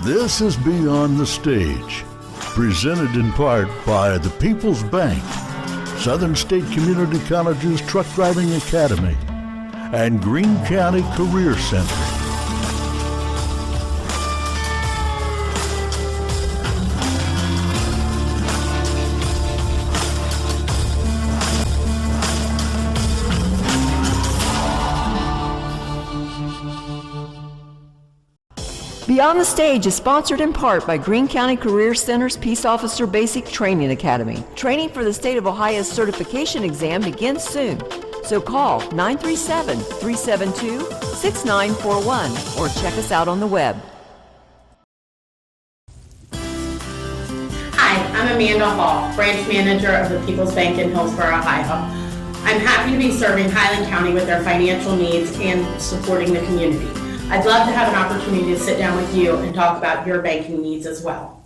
This is Beyond the Stage, presented in part by the People's Bank, Southern State Community College's Truck Driving Academy, and Greene County Career Center. Beyond the Stage is sponsored in part by Greene County Career Center's Peace Officer Basic Training Academy. Training for the State of Ohio's certification exam begins soon. So call 937-372-6941 or check us out on the web. Hi, I'm Amanda Hall, branch manager of the People's Bank in Hillsborough, Ohio. I'm happy to be serving Highland County with their financial needs and supporting the community. I'd love to have an opportunity to sit down with you and talk about your banking needs as well.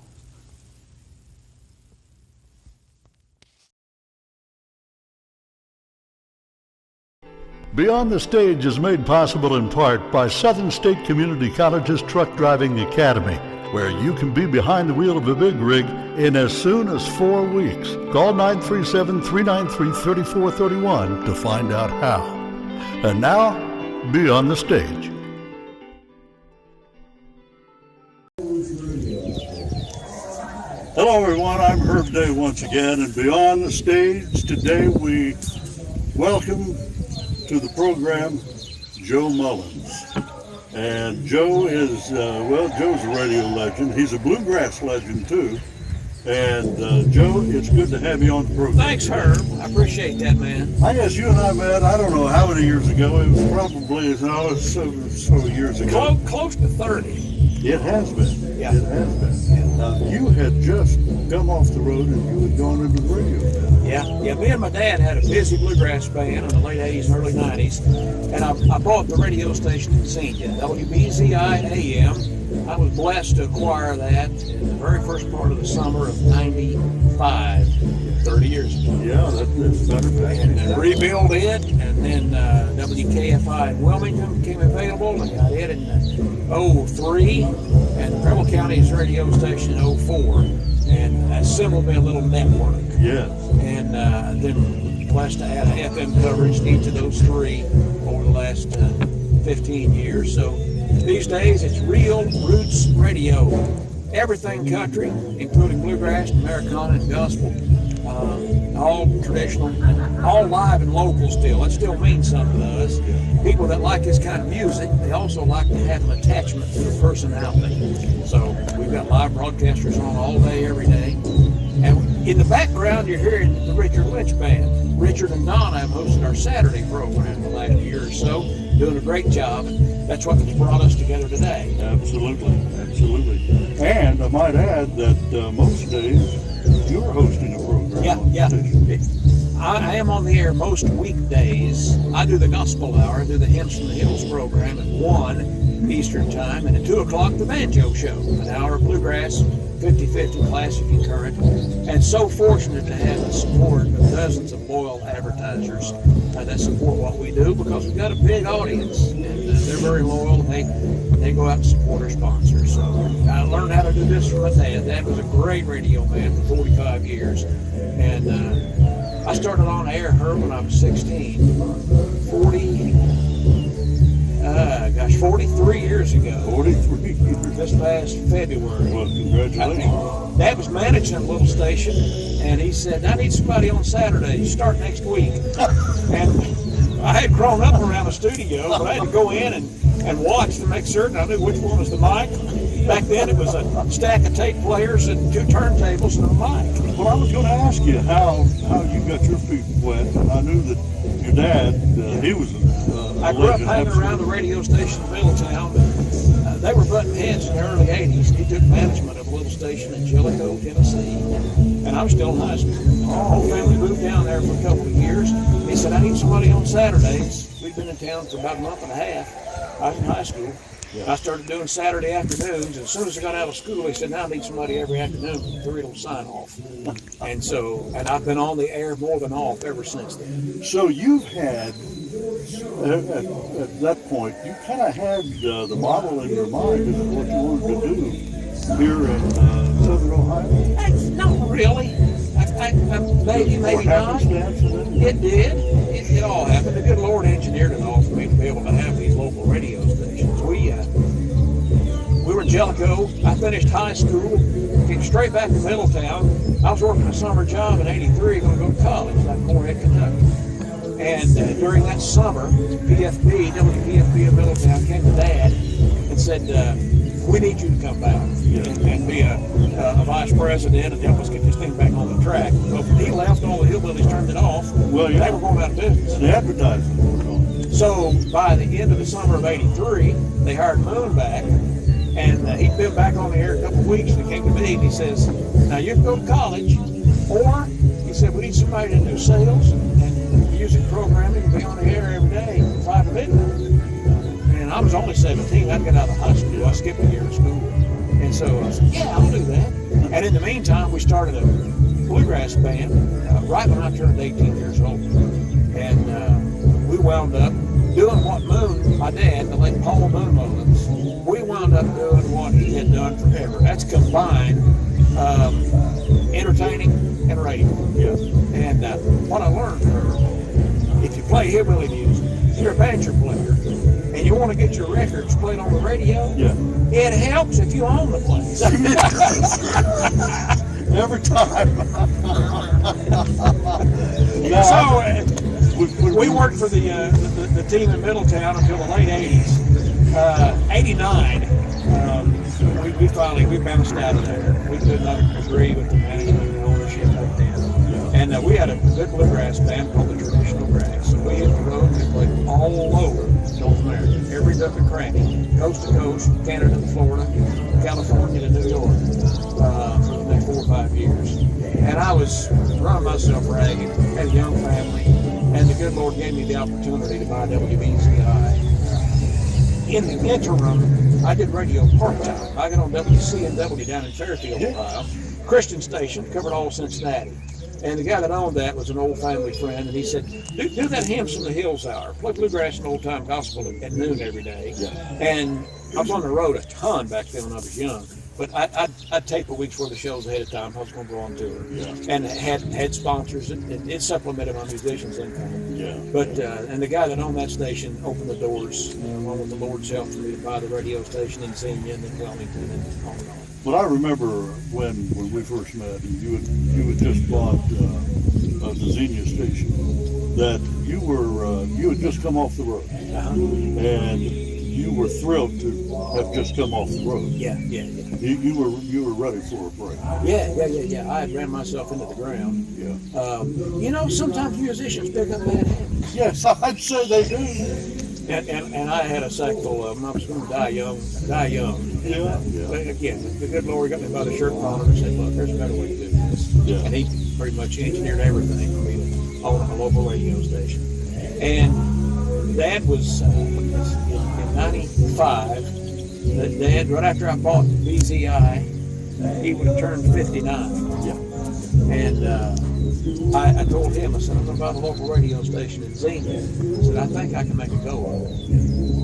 Beyond the Stage is made possible in part by Southern State Community College's Truck Driving Academy, where you can be behind the wheel of a big rig in as soon as 4 weeks. Call 937-393-3431 to find out how. And now, Beyond the Stage. Hello everyone, I'm Herb Day once again, and Beyond the Stage, today we welcome to the program Joe Mullins. And Joe is, Joe's a radio legend. He's a bluegrass legend too. And Joe, it's good to have you on the program. Thanks, Herb. I appreciate that, man. I guess you and I met, I don't know how many years ago. It was probably, so years ago. Close to 30. It has been. Yeah. It has been. You had just come off the road and you had gone into radio. Yeah. Me and my dad had a busy bluegrass band in the late 80s and early 90s. And I bought the radio station in Xenia, WBZI AM. I was blessed to acquire that in the very first part of the summer of 95, 30 years ago. Yeah, that's better. And rebuilt it, and then WKFI in Wilmington became available. I got it in 03, and Preble County's radio station in 04, and assembled me a little network. Yes. And then blessed to add a FM coverage to each of those three over the last 15 years. So these days, it's real roots radio. Everything country, including bluegrass, Americana, and gospel. All traditional, all live and local still. That still means something to us. People that like this kind of music, they also like to have an attachment to the personality. So we've got live broadcasters on all day, every day. And in the background, you're hearing the Richard Lynch Band. Richard and Donna have hosted our Saturday program the last year or so, doing a great job. That's what has brought us together today. Absolutely. And I might add that most days you're hosting a program. Yeah. I am on the air most weekdays. I do the Gospel Hour, I do the Hymns from the Hills program at 1 Eastern Time, and at 2 o'clock the Banjo Show, an hour of bluegrass, 50-50 classic and current, and so fortunate to have the support of dozens of loyal advertisers that support what we do, because we've got a big audience, and they're very loyal, and they go out and support our sponsors. So I learned how to do this from my dad. Dad was a great radio man for 45 years, and I started on air, Herb, when I was 16, 43 years ago. 43 years. This past February. Well, congratulations. Dad was managing a little station, and he said, I need somebody on Saturday. Start next week. And I had grown up around a studio, but I had to go in and watch to make certain I knew which one was the mic. Back then it was a stack of tape players and 2 turntables and a mic. Well, I was going to ask you how you got your feet wet, and I knew that your dad, he was I grew up hanging around the radio station in Middletown. They were butting heads in the early 80s. He took management of a little station in Jellicoe, Tennessee, and I was still in high school. Our whole family moved down there for a couple of years. He said, I need somebody on Saturdays. We'd been in town for about a month and a half. I was in high school. I started doing Saturday afternoons, and as soon as I got out of school, he said, now I need somebody every afternoon for 3 little sign-off. And I've been on the air more than off ever since then. So you've had, at that point, you kind of had the model in your mind of what you wanted to do here in Southern Ohio? Not really. Maybe Or not. happenstance of it? It did. It all happened. The good Lord engineered it all for me to be able to have these local radio stations. We were in Jellicoe. I finished high school, came straight back to Middletown. I was working a summer job in '83, going to go to college out in Morehead, Kentucky. And during that summer, WPFB of Middletown came to Dad and said, we need you to come back and be a vice president and help us get this thing back on the track. So when he left, all the hillbillies turned it off. Well, yeah. They were going out of business. The advertising was on. So by the end of the summer of '83, they hired Moon back, and he'd been back on the air a couple of weeks, and he came to me and he says, now you can go to college, or he said, we need somebody to do sales and music programming and be on the air every day from 5 to midnight. And I was only 17. I'd got out of high school. I skipped a year of school. And so I said, yeah, I'll do that. And in the meantime, we started a bluegrass band right when I turned 18 years old. And we wound up doing what Moon, my dad, the late Paul Moon Mullins, we wound up doing what he had done forever. That's combined entertaining and radio. Yeah. And what I learned, if you play hillbilly music, if you're a banjo player, and you want to get your records played on the radio, it helps if you own the place. Every time. So we worked for the team in Middletown until the late 80s. '89, we bounced out of there. We could not agree with the management and ownership back then. And we had a good bluegrass band called the Traditional Grass. We hit the road and played all over North America, every nook and cranny, coast to coast, Canada to Florida, California to New York, for the next 4 or 5 years. And I was running myself ragged, had a young family, and the good Lord gave me the opportunity to buy WBZI. In the interim, I did radio part-time. I got on WCNW down in Fairfield, Ohio, Christian station, covered all Cincinnati. And the guy that owned that was an old family friend, and he said, do that Hymns from the Hills hour. Play bluegrass and old-time gospel at noon every day. Yeah. And I was on the road a ton back then when I was young. But I'd tape a week's worth of shows ahead of time. I was going to go on tour. Yeah. And had sponsors. It supplemented my musician's income. Yeah. But and the guy that owned that station opened the doors, along with the Lord's help, for me to buy the radio station in Xenia and then Wilmington and on and on. Well, I remember when we first met, and you had just bought the Xenia station, that you had just come off the road, and you were thrilled to have just come off the road. Yeah. You were ready for a break. Yeah. I had ran myself into the ground. Yeah. Sometimes musicians pick up bad habits. Yes, I'd say they do. And I had a cycle of I was going to die young. Yeah. But again, the good Lord got me by the shirt collar and said, look, there's a better way to do this. Yeah. And he pretty much engineered everything for me to own a local radio station. And Dad was in '95. Dad, right after I bought BZI, he would have turned 59. Yeah. And I told him, I said, I'm going to buy a local radio station in Xenia. I said, I think I can make a go of it.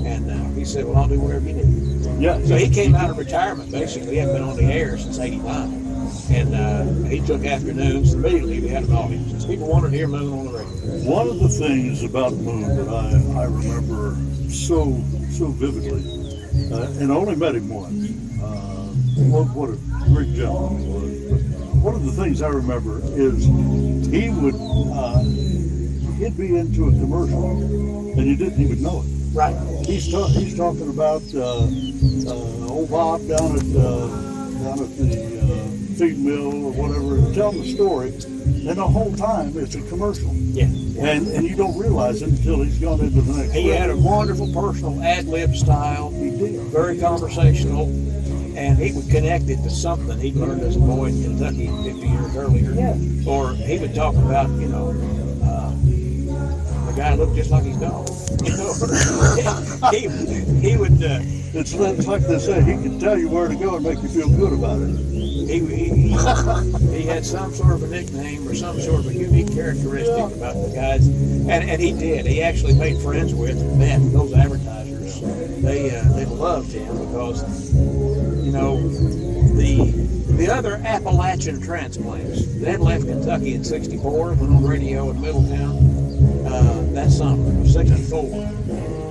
And he said, well, I'll do whatever you need. Yeah. So he came out of retirement, basically. He hadn't been on the air since '89. And he took afternoons. Immediately we had an audience. People wanted to hear Moon on the radio. One of the things about Moon that I remember so vividly, and I only met him once, what a great gentleman he was. But one of the things I remember is he'd be into a commercial, and you didn't even know it. Right. He's talking about old Bob down at the feed mill or whatever, and telling the story, and the whole time it's a commercial. Yeah. And you don't realize it until he's gone into the next. He had a wonderful personal ad-lib style. He did. Very conversational, and he would connect it to something he'd learned as a boy in Kentucky 50 years earlier. Yeah. Or he would talk about, the guy looked just like his dog. He would. It's like they say, he can tell you where to go and make you feel good about it. He had some sort of a nickname or some sort of a unique characteristic about the guys, and he did. He actually made friends with those advertisers. They loved him because, another Appalachian transplants. Dad left Kentucky in '64, went on radio in Middletown. That summer, 64.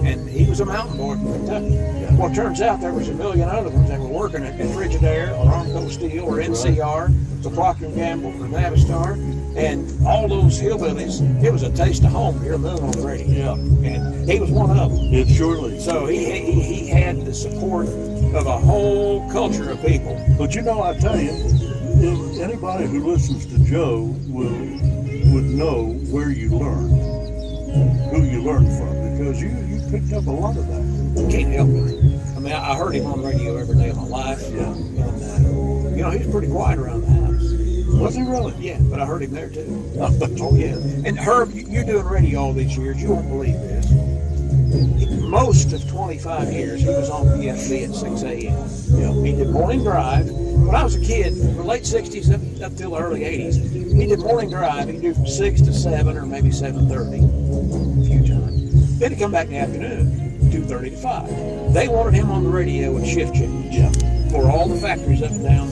And he was a mountain boy from Kentucky. Well, it turns out there was a million other ones that were working at Frigidaire or Armco Steel or NCR, the Procter & Gamble or Navistar, and all those hillbillies. It was a taste of home here in Moon on the radio. Yeah. And he was one of them. It surely. So he had the support of a whole culture of people. But you know, I tell you, if anybody who listens to Joe would know where you learned, who you learned from, because you picked up a lot of that. Can't help it. I mean, I heard him on the radio every day of my life. Yeah. And, he was pretty quiet around the house. Was he really? Yeah, but I heard him there too. Oh, yeah. And Herb, you're doing radio all these years. You won't believe this. Most of 25 years, he was on PFB at 6 a.m. He did morning drive. When I was a kid, from the late 60s up till the early 80s, he did morning drive. He'd do from 6 to 7 or maybe 7:30 a few times. Then he'd come back in the afternoon, 2:30 to 5. They wanted him on the radio with shift change for all the factories up and down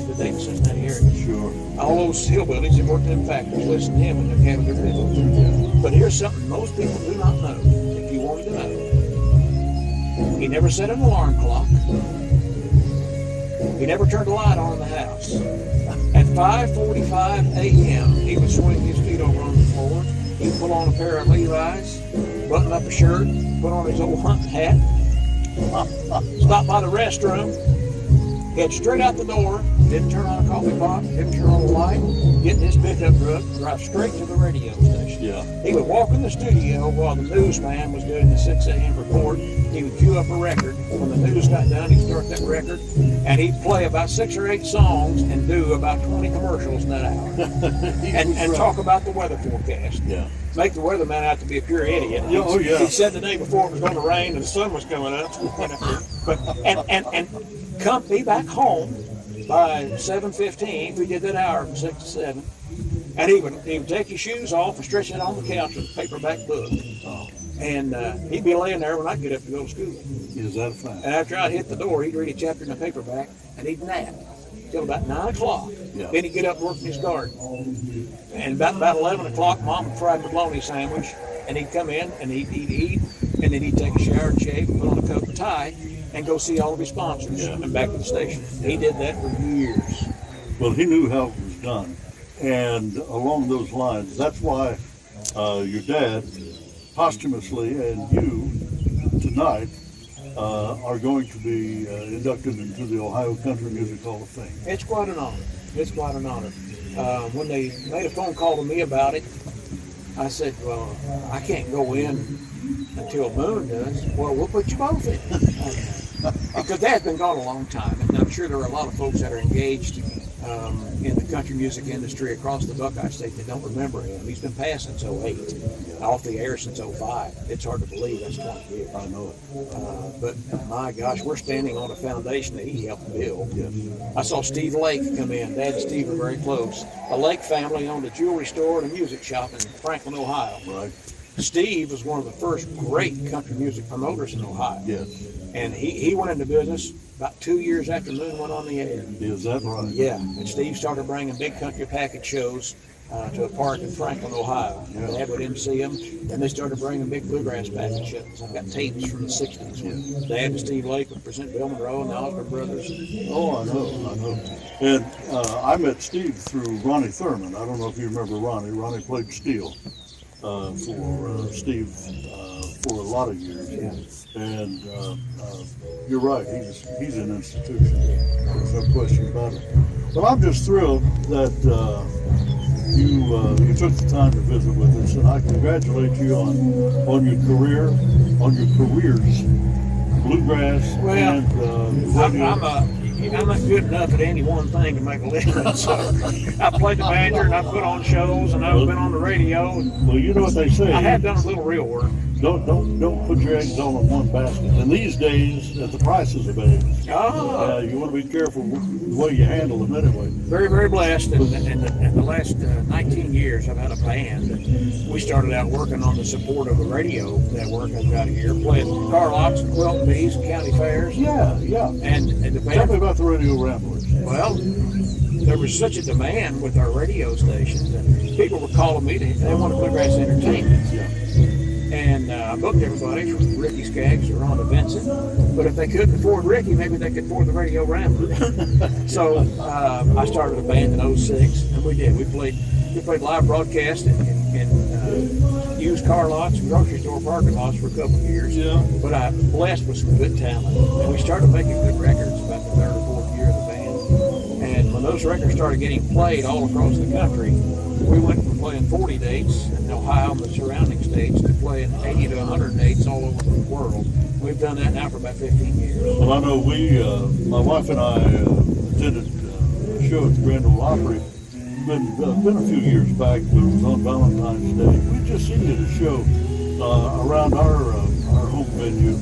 the Dayton, Cincinnati area. Sure. All those hillbillies that worked in factories listened to him when they came to their business. But here's something most people do not know, if you wanted to know. He never set an alarm clock. He never turned a light on in the house. At 5:45 a.m., he would swing his feet over on the floor. He'd put on a pair of Levi's, button up a shirt, put on his old hunting hat, stop by the restroom, head straight out the door, didn't turn on a coffee pot, didn't turn on the light, get in his pickup truck, drive straight to the radio station. Yeah. He would walk in the studio while the newsman was doing the 6 a.m. report. He would cue up a record. When the news got done, he'd start that record, and he'd play about 6 or 8 songs and do about 20 commercials in that hour. and talk about the weather forecast. Yeah. Make the weatherman out to be a pure idiot. Oh, yeah. He said the day before it was going to rain and the sun was coming up. But and come be back home by 7:15. We did that hour from 6 to 7. And he would take his shoes off and stretch it on the couch with a paperback book. And he'd be laying there when I'd get up to go to school. Is that a fact? And after I'd hit the door, he'd read a chapter in the paperback and he'd nap till about 9 o'clock. Yeah. Then he'd get up and work in his garden. And about 11 o'clock, Mom would fry a bologna sandwich, and he'd come in and he'd eat, and then he'd take a shower and shave, put on a coat and tie, and go see all of his sponsors and back to the station. He did that for years. Well, he knew how it was done. And along those lines, that's why your dad posthumously and you tonight are going to be inducted into the Ohio Country Music Hall of Fame. It's quite an honor. It's quite an honor. When they made a phone call to me about it, I said, well, I can't go in until Moon does. Well, we'll put you both in. Because Dad's been gone a long time, and I'm sure there are a lot of folks that are engaged in the country music industry across the Buckeye State that don't remember him. He's been passed since 08, off the air since 05. It's hard to believe that's 20 years. I know it. But my gosh, we're standing on a foundation that he helped build. Yes. I saw Steve Lake come in. Dad and Steve are very close. The Lake family owned a jewelry store and a music shop in Franklin, Ohio. Right. Steve was one of the first great country music promoters in Ohio. Yes. And he went into business about 2 years after Moon went on the air. Is that right? Yeah, and Steve started bringing big country package shows to a park in Franklin, Ohio. Yeah. Dad would MC them. Then they started bringing big bluegrass package shows. I've got tapes from the 60s. Yeah. Dad and Steve Lake would present Bill Monroe and the Osborne Brothers. Oh, I know. And I met Steve through Ronnie Thurman. I don't know if you remember Ronnie. Ronnie played steel for Steve for a lot of years. Yeah. And you're right, he's an institution. There's no question about it. But I'm just thrilled that you took the time to visit with us, and I congratulate you on your career, on your careers, Bluegrass and radio. I'm not good enough at any one thing to make a living. So I played the banjo and I put on shows and I've been on the radio. Well, you know what they say. I have done a little real work. Don't put your eggs all in one basket. And these days, at the prices of eggs, you want to be careful the way you handle them anyway. Very, very blessed. In the last 19 years, I've had a band. We started out working on the support of a radio network I've got here, playing car lots and Quilton Bees and county fairs. Yeah. And the Tell me band, about the Radio Ramblers. well, there was such a demand with our radio stations, and people were calling me. They wanted bluegrass entertainment. Yeah. And I booked everybody from Ricky Skaggs to Rhonda Vincent. But if they couldn't afford Ricky, maybe they could afford the Radio Rambler. So I started a band in '06, and we did. We played live broadcast in used car lots and grocery store parking lots for a couple of years. Yeah. But I blessed with some good talent. And we started making good records about the third or fourth year of the band. And when those records started getting played all across the country, we went from playing 40 dates in Ohio and the surrounding states to playing 80 to 100 dates all over the world. We've done that now for about 15 years. Well, I know my wife and I attended a show at the Grand Ole Opry. Been a few years back, but it was on Valentine's Day. We just seen it a show around our home venue.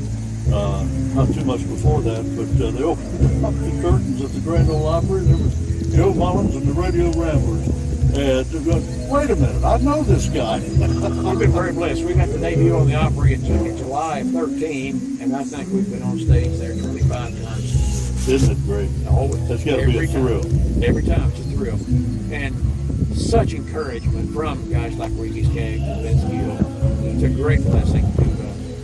Not too much before that, but they opened up the curtains at the Grand Ole Opry. There was Joe Mullins and the Radio Ramblers. And they're going, wait a minute, I know this guy. We've been very blessed. We got the debut on the Opry in July of 13, and I think we've been on stage there 25 times. Isn't it great? That's got to be a thrill. Every time it's a thrill. And such encouragement from guys like Ricky Skaggs and Vince Gill. It's a great blessing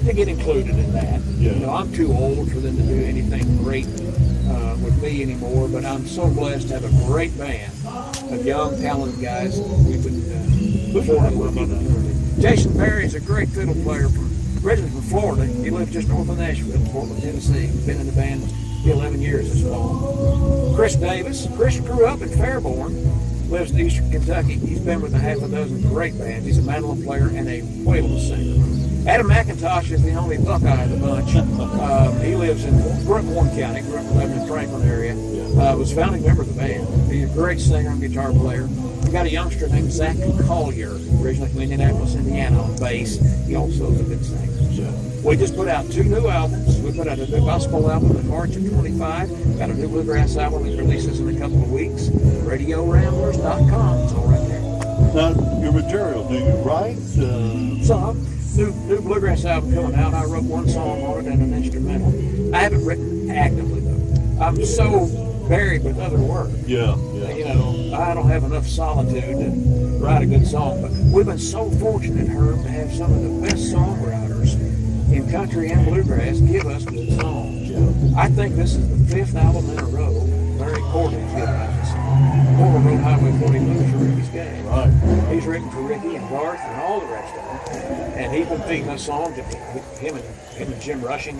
to get included in that. Yeah. You know, I'm too old for them to do anything great with me anymore, but I'm so blessed to have a great band of young, talented guys. We've been fortunate with Jason Perry is a great fiddle player originally from Florida. He lives just north of Nashville, Portland, Tennessee. Been in the band 11 years this fall. Chris Davis. Chris grew up in Fairborn, lives in eastern Kentucky. He's been with a half a dozen great bands. He's a mandolin player and a whale of a singer. Adam McIntosh is the only Buckeye of the bunch. He lives in Warren County, grew up in the Franklin area. Was a founding member of the band. He's a great singer and guitar player. We got a youngster named Zach Collier, originally from Indianapolis, Indiana, on bass. He also is a good singer. We just put out 2 new albums. We put out a new gospel album in March of 25. Got a new bluegrass album that releases in a couple of weeks. RadioRamblers.com. It's all right there. Now, your material, do you write? Some. New bluegrass album coming out. I wrote one song on it and an instrumental. I haven't written actively, though. I'm so buried with other work. Yeah. You know, I don't have enough solitude to write a good song, but we've been so fortunate, Herb, to have some of the best songwriters in country and bluegrass give us good songs. Yeah. I think this is the 5th album in a row Larry Corley's given us a song. Corley wrote Highway 40 Blues for Ricky Skaggs. Right. He's written for Ricky and Garth and all the rest of them. And he's been feeding us songs that him and Jim Rushing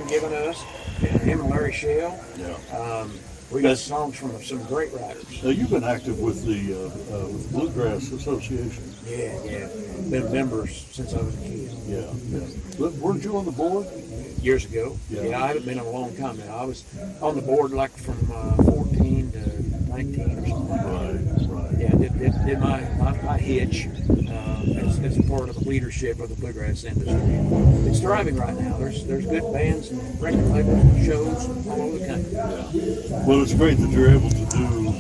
giving us, and him and Larry Shell. Yeah. We got songs from some great writers. Now, you've been active with the Bluegrass Association. Yeah. Been members since I was a kid. Yeah. Weren't you on the board? Years ago. Yeah, I haven't been in a long time now. I was on the board like from 14 to 19 or something. Right. Yeah, did my hitch as a part of the leadership of the bluegrass industry. It's thriving right now. There's good bands and record labels and shows all over the country. Yeah. Well, it's great that you're able to do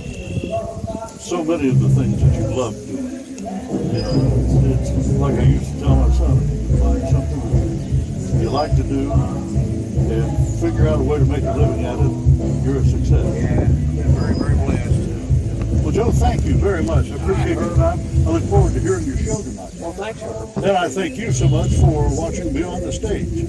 so many of the things that you love doing. You know, it's like I used to tell my son, find something that you like to do and figure out a way to make a living at it, you're a success. Yeah, been very, very blessed. Well, Joe, thank you very much. I appreciate your time. I look forward to hearing your show tonight. Well, thanks, Herb. And I thank you so much for watching Beyond the Stage.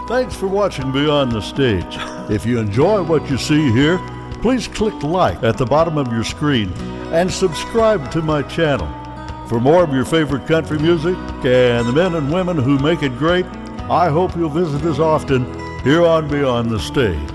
Thanks for watching Beyond the Stage. If you enjoy what you see here, please click like at the bottom of your screen and subscribe to my channel. For more of your favorite country music and the men and women who make it great, I hope you'll visit us often here on Beyond the Stage.